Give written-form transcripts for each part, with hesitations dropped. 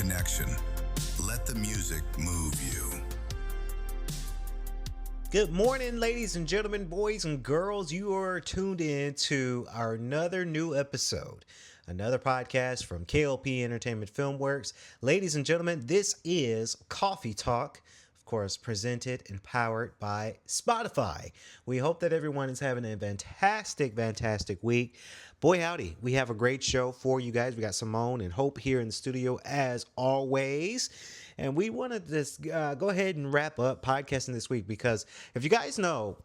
connection. Let the music move you. Good morning, ladies and gentlemen, boys and girls. You are tuned in to another new episode, another podcast from K.L.P. Entertainment Filmworks. Ladies and gentlemen, this is Coffee Talk, of course, presented and powered by Spotify. We hope that everyone is having a fantastic week. Boy, howdy, we have a great show for you guys. We got Simone and Hope here in the studio as always. And we want to just go ahead and wrap up podcasting this week because if you guys know,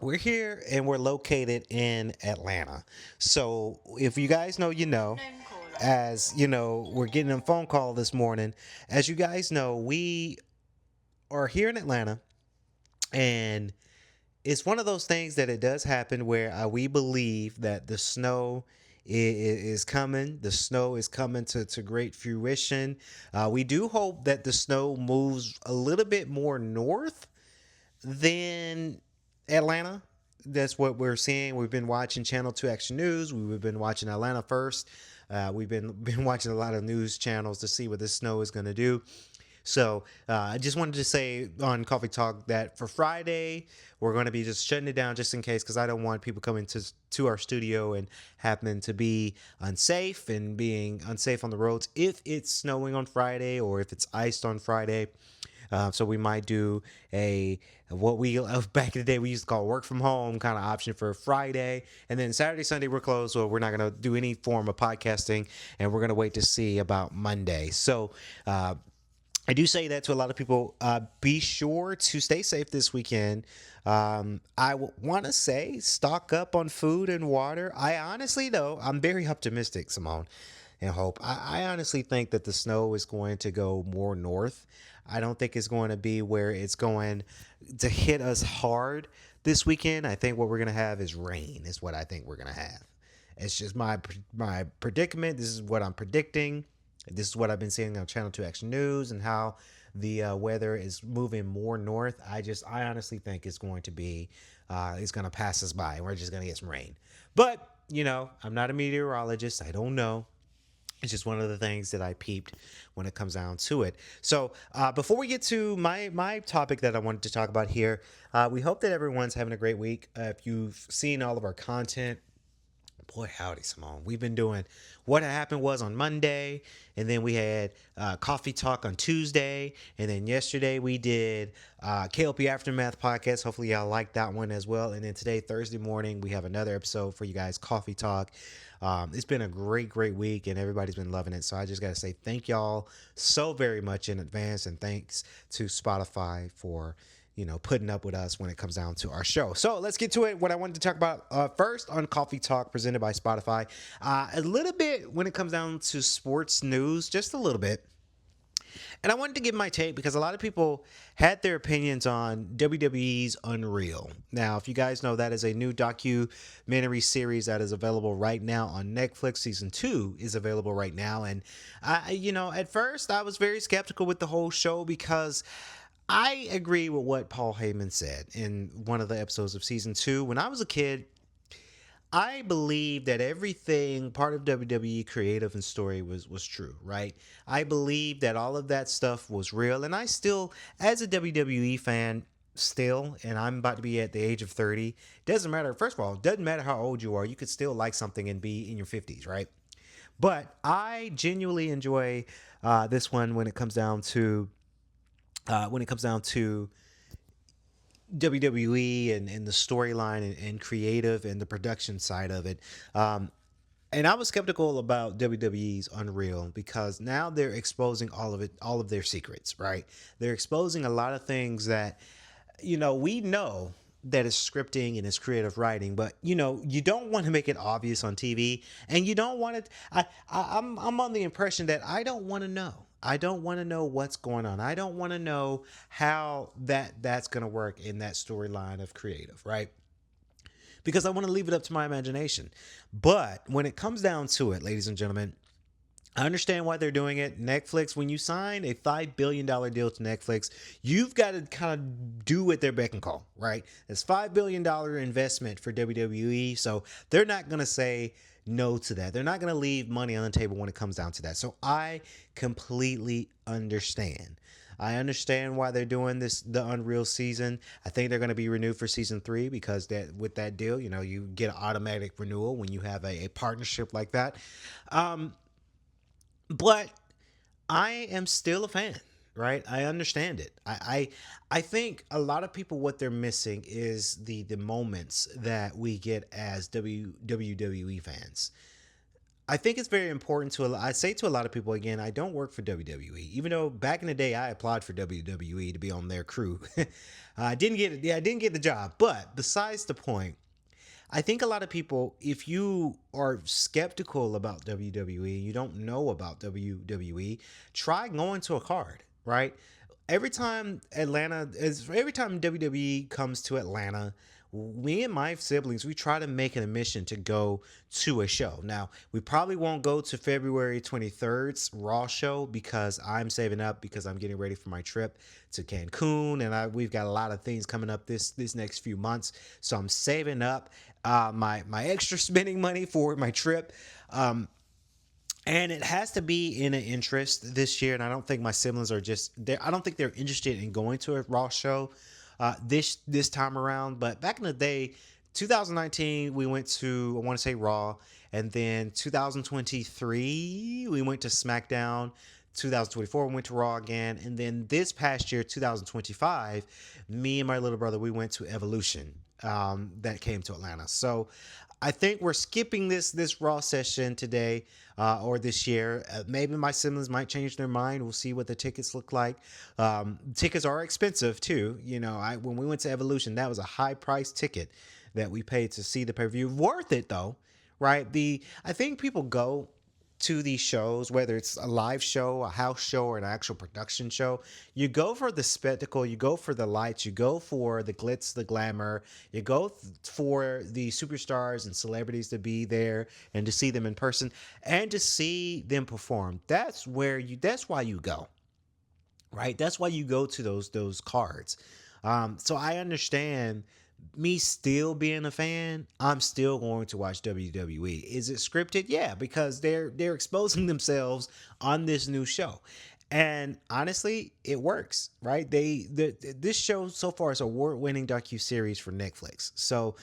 we're here and we're located in Atlanta. So if you guys know, you know, as you know, we're getting a phone call this morning. As you guys know, we are here in Atlanta, and it's one of those things that it does happen where we believe that the snow is coming. The snow is coming to great fruition. We do hope that the snow moves a little bit more north than Atlanta. That's what we're seeing. We've been watching Channel 2 Action News. We've been watching Atlanta First. We've been watching a lot of news channels to see what this snow is going to do. So I just wanted to say on Coffee Talk that for Friday, we're going to be just shutting it down just in case, because I don't want people coming to our studio and happening to be unsafe and being unsafe on the roads if it's snowing on Friday or if it's iced on Friday. So we might do what we back in the day we used to call work from home kind of option for Friday, and then Saturday, Sunday we're closed, so we're not going to do any form of podcasting, and we're going to wait to see about Monday. So I do say that to a lot of people. Be sure to stay safe this weekend. I want to say stock up on food and water. I honestly, though, I'm very optimistic, Simone and Hope. I honestly think that the snow is going to go more north. I don't think it's going to be where it's going to hit us hard this weekend. I think what we're going to have is rain is what I think we're going to have. It's just my predicament. This is what I'm predicting. This is what I've been seeing on Channel 2 Action News and how the weather is moving more north. I honestly think it's going to be, it's going to pass us by and we're just going to get some rain. But, you know, I'm not a meteorologist. I don't know. It's just one of the things that I peeped when it comes down to it. So before we get to my topic that I wanted to talk about here, we hope that everyone's having a great week. If you've seen all of our content, boy, howdy, Simone. We've been doing What Happened Was on Monday, and then we had Coffee Talk on Tuesday, and then yesterday we did K.L.P. Aftermath podcast. Hopefully y'all like that one as well. And then today, Thursday morning, we have another episode for you guys, Coffee Talk. It's been a great week, and everybody's been loving it. So I just got to say thank y'all so very much in advance, and thanks to Spotify for putting up with us when it comes down to our show. So let's get to it. What I wanted to talk about first on Coffee Talk presented by Spotify, a little bit when it comes down to sports news, just a little bit. And I wanted to give my take because a lot of people had their opinions on WWE's Unreal. Now, if you guys know, that is a new documentary series that is available right now on Netflix. Season 2 is available right now. And, at first I was very skeptical with the whole show because I agree with what Paul Heyman said in one of the episodes of season 2. When I was a kid, I believed that everything part of WWE creative and story was true, right? I believed that all of that stuff was real. And I still, as a WWE fan, and I'm about to be at the age of 30, doesn't matter. First of all, it doesn't matter how old you are. You could still like something and be in your 50s, right? But I genuinely enjoy this one when it comes down to WWE and the storyline and creative and the production side of it. And I was skeptical about WWE's Unreal because now they're exposing all of their secrets, right? They're exposing a lot of things that, we know that is scripting and it's creative writing, but you don't want to make it obvious on TV, and you don't want it. I'm on the impression that I don't want to know. I don't want to know what's going on. I don't want to know how that's going to work in that storyline of creative, right? Because I want to leave it up to my imagination. But when it comes down to it, ladies and gentlemen, I understand why they're doing it. Netflix, when you sign a $5 billion deal to Netflix, you've got to kind of do what their beck and call, right? It's $5 billion investment for WWE, so they're not going to say, no to that. They're not going to leave money on the table when it comes down to that. So I completely understand. I understand why they're doing this, the Unreal season. I think they're going to be renewed for season three because that with that deal, you get an automatic renewal when you have a partnership like that. Um, but I am still a fan, right? I understand it. I think a lot of people what they're missing is the moments that we get as WWE fans. I think it's very important I say to a lot of people again, I don't work for WWE. Even though back in the day I applied for WWE to be on their crew. I didn't get it. Yeah, I didn't get the job. But besides the point, I think a lot of people, if you are skeptical about WWE, you don't know about WWE, try going to a card, right? Every time WWE comes to Atlanta, me and my siblings, we try to make it a mission to go to a show. Now, we probably won't go to February 23rd's Raw show because I'm saving up because I'm getting ready for my trip to Cancun, and we've got a lot of things coming up this next few months. So I'm saving up my extra spending money for my trip. And it has to be in an interest this year, and I don't think my siblings are just there. I don't think they're interested in going to a Raw show this time around. But back in the day, 2019, we went to I want to say Raw, and then 2023 we went to SmackDown. 2024 we went to Raw again, and then this past year, 2025, me and my little brother we went to Evolution that came to Atlanta. So I think we're skipping this Raw session today or this year. Maybe my siblings might change their mind. We'll see what the tickets look like. Tickets are expensive too. When we went to Evolution, that was a high price ticket that we paid to see the pay per view. Worth it though, right? I think people go to these shows, whether it's a live show, a house show, or an actual production show, you go for the spectacle, you go for the lights, you go for the glitz, the glamour, you go for the superstars and celebrities to be there and to see them in person and to see them perform. That's why you go, right? That's why you go to those cards. So I understand me still being a fan. I'm still going to watch WWE. Is it scripted? Yeah, because they're exposing themselves on this new show. And honestly, it works, right? This show so far is award-winning docu-series for Netflix. So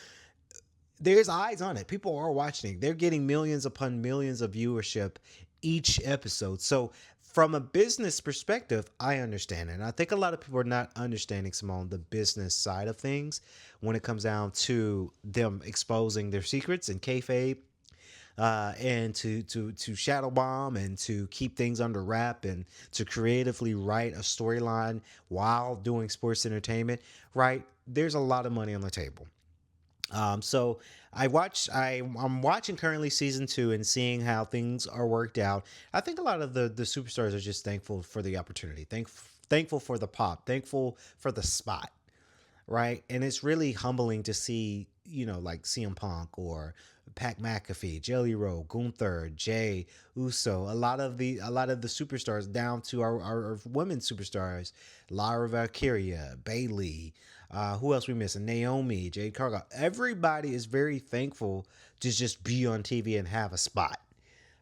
there's eyes on it. People are watching. They're getting millions upon millions of viewership each episode. So from a business perspective, I understand it. And I think a lot of people are not understanding, Simone, the business side of things when it comes down to them exposing their secrets and kayfabe, and to shadow bomb and to keep things under wrap and to creatively write a storyline while doing sports entertainment. Right? There's a lot of money on the table. So I'm watching currently season two and seeing how things are worked out. I think a lot of the superstars are just thankful for the opportunity, thankful for the pop, thankful for the spot, right? And it's really humbling to see, like CM Punk or Pat McAfee, Jelly Roll, Gunther, Jay, Uso, a lot of the superstars down to our women superstars, Lara Valkyria, Bailey, who else we missing? Naomi, Jade Cargill. Everybody is very thankful to just be on TV and have a spot,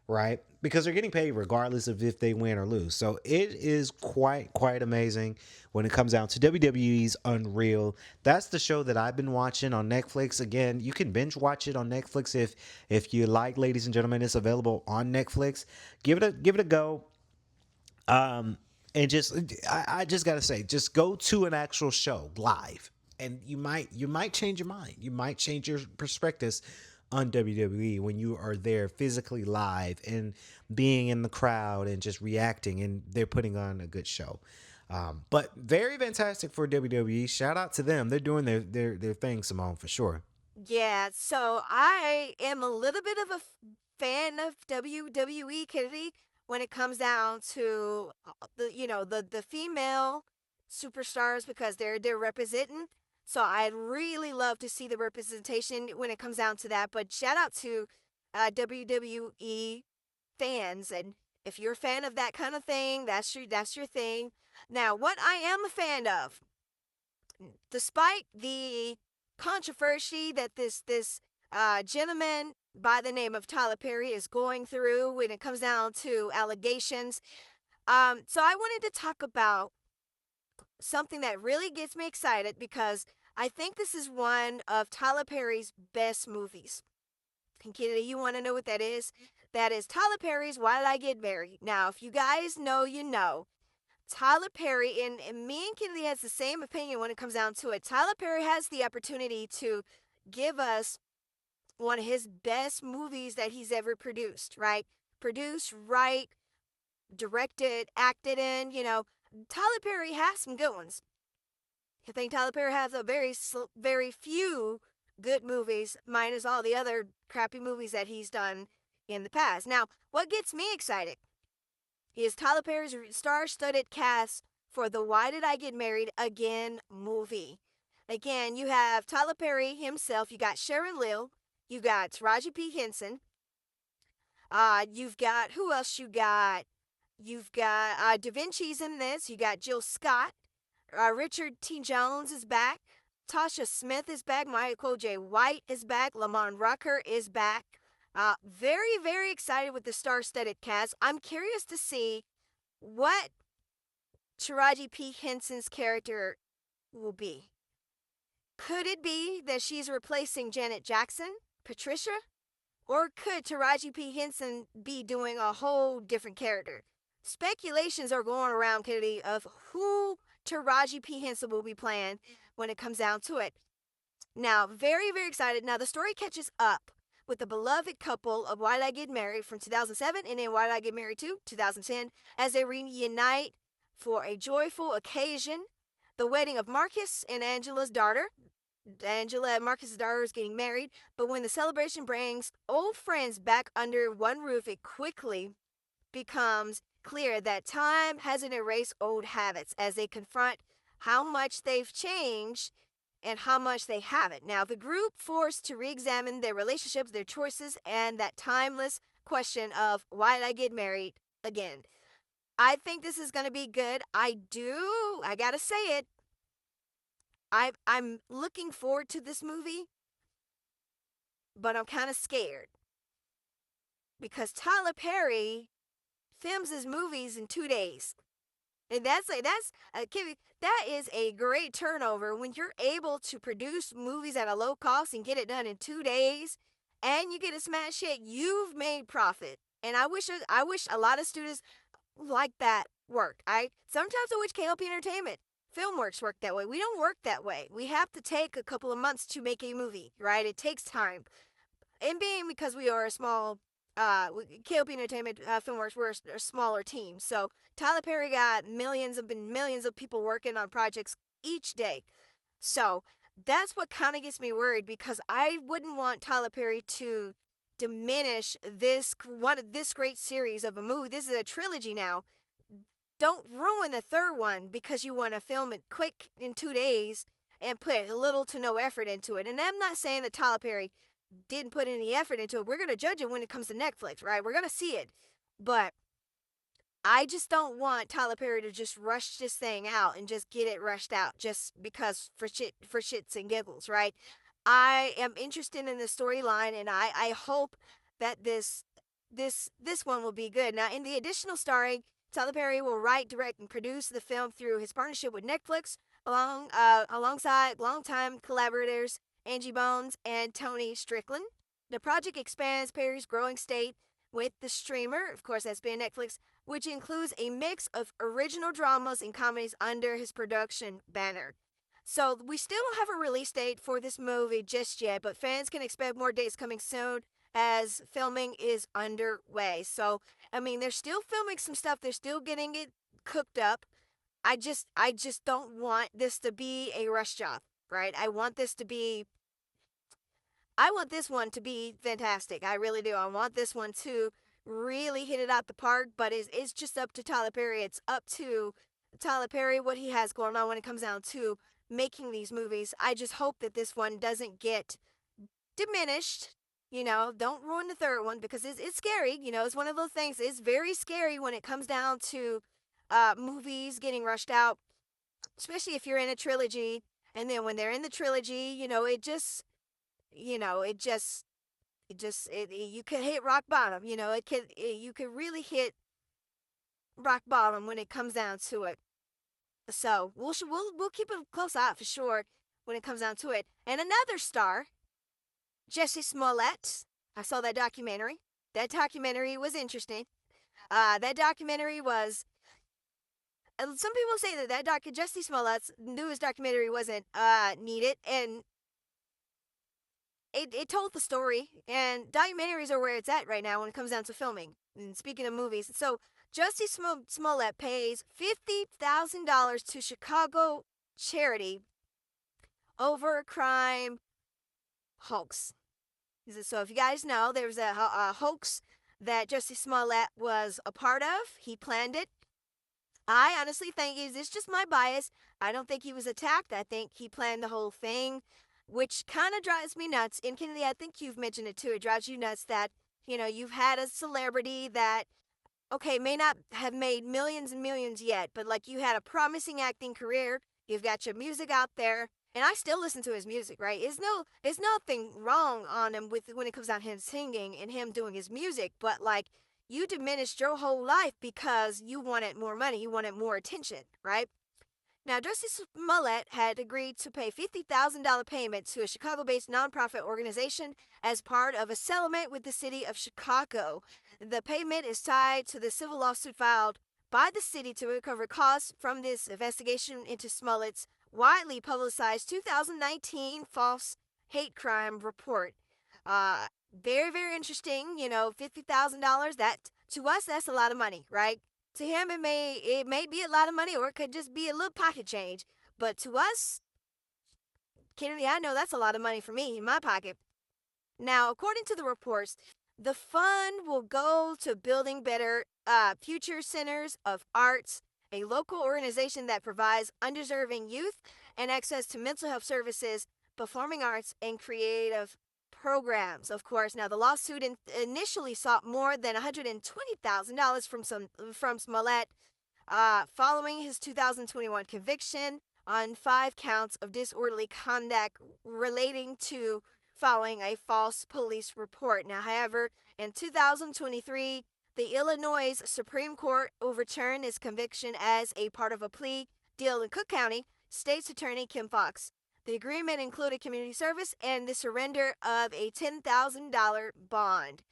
right? Because they're getting paid regardless of if they win or lose. So it is quite amazing when it comes down to WWE's Unreal. That's the show that I've been watching on Netflix. Again, you can binge watch it on Netflix if you like, ladies and gentlemen. It's available on Netflix. Give it a go. Um, and I just gotta say, just go to an actual show live, and you might change your mind. You might change your perspectives on WWE when you are there physically live and being in the crowd and just reacting, and they're putting on a good show. But very fantastic for WWE. Shout out to them. They're doing their thing, Simone, for sure. Yeah, so I am a little bit of a fan of WWE, Kennedy, when it comes down to the female superstars because they're representing. So I'd really love to see the representation when it comes down to that. But shout out to WWE fans, and if you're a fan of that kind of thing, that's your thing. Now, what I am a fan of, despite the controversy that this gentleman by the name of Tyler Perry is going through when it comes down to allegations. So I wanted to talk about something that really gets me excited because I think this is one of Tyler Perry's best movies. And Kennedy, you want to know what that is? That is Tyler Perry's Why Did I Get Married? Now, if you guys know, you know. Tyler Perry, and me and Kennedy has the same opinion when it comes down to it. Tyler Perry has the opportunity to give us one of his best movies that he's ever produced, right? Produced, right, directed, acted in, Tyler Perry has some good ones. I think Tyler Perry has a very few good movies, minus all the other crappy movies that he's done in the past. Now, what gets me excited is Tyler Perry's star-studded cast for the Why Did I Get Married Again movie. Again, you have Tyler Perry himself, you got Sharon Lill, you got Taraji P. Henson, you've got, who else you got? You've got Da Vinci's in this, you got Jill Scott, Richard T. Jones is back. Tasha Smith is back. Michael J. White is back. Lamont Rucker is back. Very, very excited with the star-studded cast. I'm curious to see what Taraji P. Henson's character will be. Could it be that she's replacing Janet Jackson, Patricia? Or could Taraji P. Henson be doing a whole different character? Speculations are going around, Kennedy, of who Taraji P. Henson will be playing when it comes down to it. Now, very, very excited. Now, the story catches up with the beloved couple of Why Did I Get Married from 2007 and then Why Did I Get Married 2010, as they reunite for a joyful occasion, the wedding of Marcus and Angela's daughter. Angela and Marcus's daughter is getting married, but when the celebration brings old friends back under one roof, it quickly becomes clear that time hasn't erased old habits as they confront how much they've changed and how much they haven't. Now, the group forced to re examine their relationships, their choices, and that timeless question of why did I get married again? I think this is going to be good. I gotta say it. I'm looking forward to this movie, but I'm kind of scared because Tyler Perry films his movies in 2 days. And Kimmy, that is a great turnover when you're able to produce movies at a low cost and get it done in 2 days, and you get a smash hit. You've made profit, and I wish a lot of students like that work. I sometimes I wish K.L.P. Entertainment Filmworks work that way. We don't work that way. We have to take a couple of months to make a movie, right? It takes time. And being because we are a small K.L.P. Entertainment Filmworks, we're a smaller team. So Tyler Perry got millions of people working on projects each day. So that's what kind of gets me worried because I wouldn't want Tyler Perry to diminish this great series of a movie. This is a trilogy now. Don't ruin the third one because you want to film it quick in 2 days and put little to no effort into it. And I'm not saying that Tyler Perry didn't put any effort into it. We're going to judge it when it comes to Netflix, right? We're going to see it. But I just don't want Tyler Perry to just rush this thing out and just get it rushed out just because for shits and giggles, right? I am interested in the storyline and I hope that this one will be good. Now, in the additional starring, Tyler Perry will write, direct, and produce the film through his partnership with Netflix, alongside longtime collaborators Angie Bones and Tony Strickland. The project expands Perry's growing state with the streamer, of course, that's been Netflix, which includes a mix of original dramas and comedies under his production banner. So we still don't have a release date for this movie just yet, but fans can expect more dates coming soon as filming is underway. So, I mean, they're still filming some stuff, they're still getting it cooked up. I just don't want this to be a rush job, right? I want this one to be fantastic. I really do. I want this one to really hit it out the park, but it's just up to Tyler Perry. It's up to Tyler Perry what he has going on when it comes down to making these movies. I just hope that this one doesn't get diminished. Don't ruin the third one because it's scary. It's one of those things. It's very scary when it comes down to movies getting rushed out, especially if you're in a trilogy. And then when they're in the trilogy, it just you could hit rock bottom. You could really hit rock bottom when it comes down to it. So we'll keep a close eye for sure when it comes down to it. And another star, Jesse Smollett. I saw that documentary. That documentary was interesting. That documentary was. Some people say that Jesse Smollett's newest documentary wasn't needed, and it told the story. And documentaries are where it's at right now when it comes down to filming. And speaking of movies, so Jesse Smollett pays $50,000 to Chicago charity over a crime hoax. So if you guys know, there was a hoax that Jesse Smollett was a part of. He planned it. I honestly think it's just my bias. I don't think he was attacked. I think he planned the whole thing, which kind of drives me nuts. And Kennedy, I think you've mentioned it too. It drives you nuts that, you've had a celebrity that, okay, may not have made millions and millions yet, but like you had a promising acting career. You've got your music out there. And I still listen to his music, right? There's nothing wrong on him with when it comes down to him singing and him doing his music, but like you diminished your whole life because you wanted more money, you wanted more attention, right? Now, Jussie Smollett had agreed to pay $50,000 payment to a Chicago-based nonprofit organization as part of a settlement with the city of Chicago. The payment is tied to the civil lawsuit filed by the city to recover costs from this investigation into Smollett's widely publicized 2019 false hate crime report. Very, very interesting. $50,000. That to us, that's a lot of money, right? To him, it may be a lot of money, or it could just be a little pocket change. But to us, Kennedy, I know that's a lot of money for me in my pocket. Now, according to the reports, the fund will go to building better future centers of arts, a local organization that provides undeserving youth and access to mental health services, performing arts, and creative programs. Of course, now the lawsuit initially sought more than $120,000 from Smollett, following his 2021 conviction on 5 counts of disorderly conduct relating to following a false police report. Now, however, in 2023, the Illinois Supreme Court overturned his conviction as a part of a plea deal in Cook County. State's Attorney Kim Fox. The agreement included community service and the surrender of a $10,000 bond.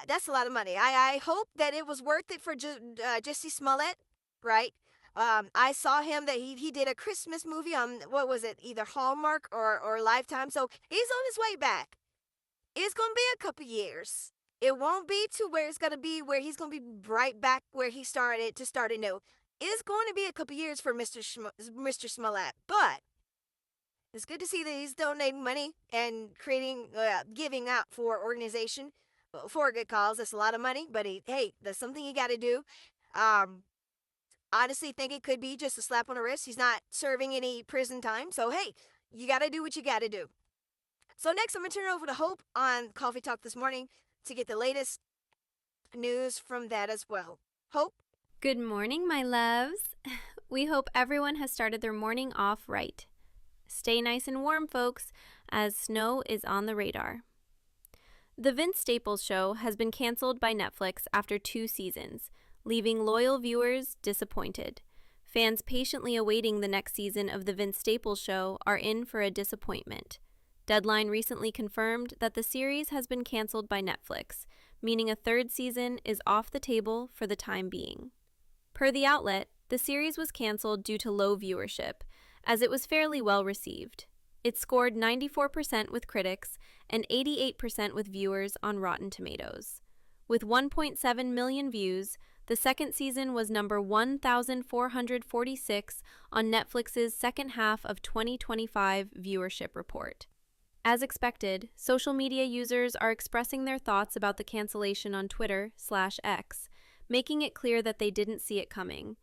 That's a lot of money. I hope that it was worth it for Jesse Smollett, right? I saw him that he did a Christmas movie on, what was it, either Hallmark or Lifetime. So he's on his way back. It's going to be a couple years. It won't be to where it's going to be where he's going to be right back where he started to start anew. It's going to be a couple years for Mr. Smollett, but it's good to see that he's donating money and giving out for organization for a good cause. That's a lot of money, but hey, that's something you got to do. Honestly, think it could be just a slap on the wrist. He's not serving any prison time, so hey, you got to do what you got to do. So next, I'm gonna turn it over to Hope on Coffee Talk this morning to get the latest news from that as well. Hope. Good morning, my loves. We hope everyone has started their morning off right. Stay nice and warm, folks, as snow is on the radar. The Vince Staples Show has been canceled by Netflix after 2 seasons, leaving loyal viewers disappointed. Fans patiently awaiting the next season of The Vince Staples Show are in for a disappointment. Deadline recently confirmed that the series has been canceled by Netflix, meaning a 3rd season is off the table for the time being. Per the outlet, the series was canceled due to low viewership, as it was fairly well received. It scored 94% with critics and 88% with viewers on Rotten Tomatoes. With 1.7 million views, the 2nd season was number 1,446 on Netflix's second half of 2025 viewership report. As expected, social media users are expressing their thoughts about the cancellation on Twitter/X, making it clear that they didn't see it coming.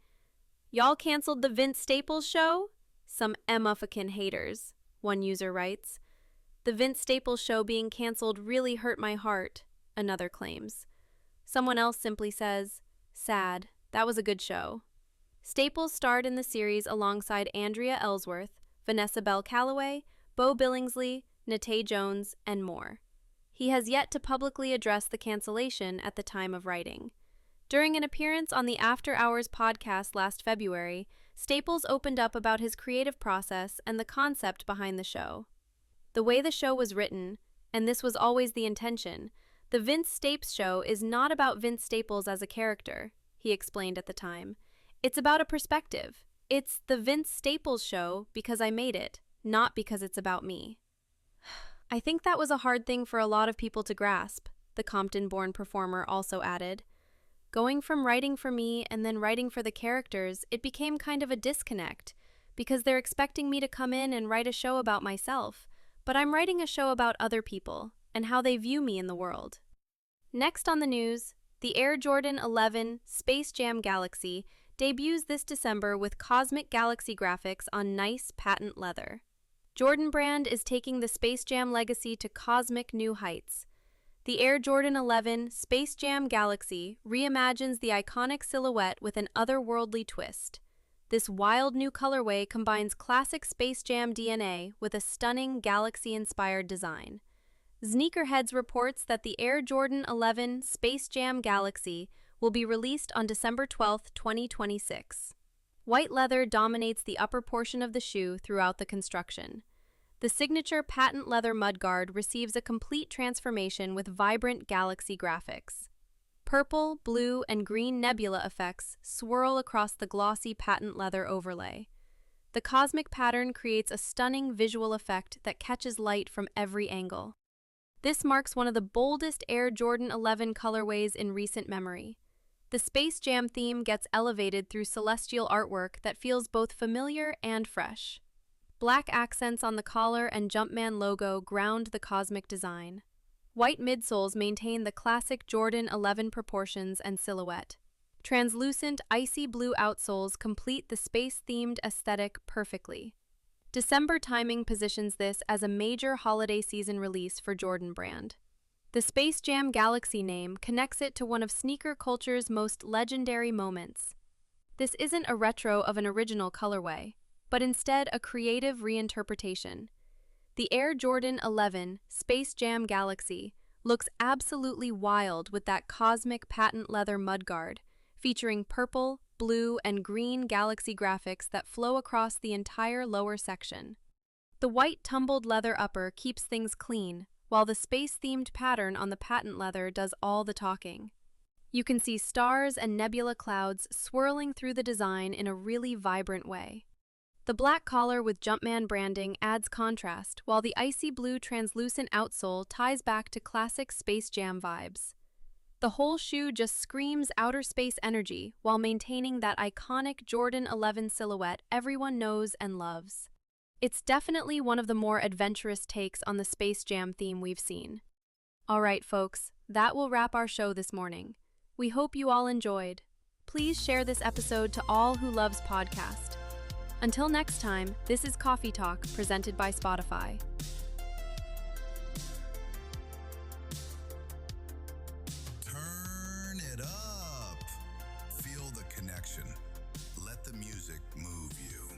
"Y'all canceled the Vince Staples Show? Some Emma-fucking haters," one user writes. "The Vince Staples Show being canceled really hurt my heart," another claims. Someone else simply says, "Sad, that was a good show." Staples starred in the series alongside Andrea Ellsworth, Vanessa Bell Calloway, Beau Billingsley, Nate Jones, and more. He has yet to publicly address the cancellation at the time of writing. During an appearance on the After Hours podcast last February, Staples opened up about his creative process and the concept behind the show. The way the show was written, and this was always the intention, the Vince Staples show is not about Vince Staples as a character, he explained at the time. It's about a perspective. It's the Vince Staples show because I made it, not because it's about me. I think that was a hard thing for a lot of people to grasp, the Compton-born performer also added. Going from writing for me and then writing for the characters, it became kind of a disconnect, because they're expecting me to come in and write a show about myself, but I'm writing a show about other people and how they view me in the world. Next on the news, the Air Jordan 11 Space Jam Galaxy debuts this December with Cosmic Galaxy graphics on nice patent leather. Jordan Brand is taking the Space Jam legacy to cosmic new heights. The Air Jordan 11 Space Jam Galaxy reimagines the iconic silhouette with an otherworldly twist. This wild new colorway combines classic Space Jam DNA with a stunning galaxy-inspired design. Sneakerheads reports that the Air Jordan 11 Space Jam Galaxy will be released on December 12, 2026. White leather dominates the upper portion of the shoe throughout the construction. The signature patent leather mudguard receives a complete transformation with vibrant galaxy graphics. Purple, blue, and green nebula effects swirl across the glossy patent leather overlay. The cosmic pattern creates a stunning visual effect that catches light from every angle. This marks one of the boldest Air Jordan 11 colorways in recent memory. The Space Jam theme gets elevated through celestial artwork that feels both familiar and fresh. Black accents on the collar and Jumpman logo ground the cosmic design. White midsoles maintain the classic Jordan 11 proportions and silhouette. Translucent, icy blue outsoles complete the space-themed aesthetic perfectly. December timing positions this as a major holiday season release for Jordan Brand. The Space Jam Galaxy name connects it to one of sneaker culture's most legendary moments. This isn't a retro of an original colorway, but instead a creative reinterpretation. The Air Jordan 11 Space Jam Galaxy looks absolutely wild with that cosmic patent leather mudguard, featuring purple, blue, and green galaxy graphics that flow across the entire lower section. The white tumbled leather upper keeps things clean, while the space-themed pattern on the patent leather does all the talking. You can see stars and nebula clouds swirling through the design in a really vibrant way. The black collar with Jumpman branding adds contrast, while the icy blue translucent outsole ties back to classic Space Jam vibes. The whole shoe just screams outer space energy while maintaining that iconic Jordan 11 silhouette everyone knows and loves. It's definitely one of the more adventurous takes on the Space Jam theme we've seen. Alright folks, that will wrap our show this morning. We hope you all enjoyed. Please share this episode to all who loves podcast. Until next time, this is Coffee Talk presented by Spotify. Turn it up. Feel the connection. Let the music move you.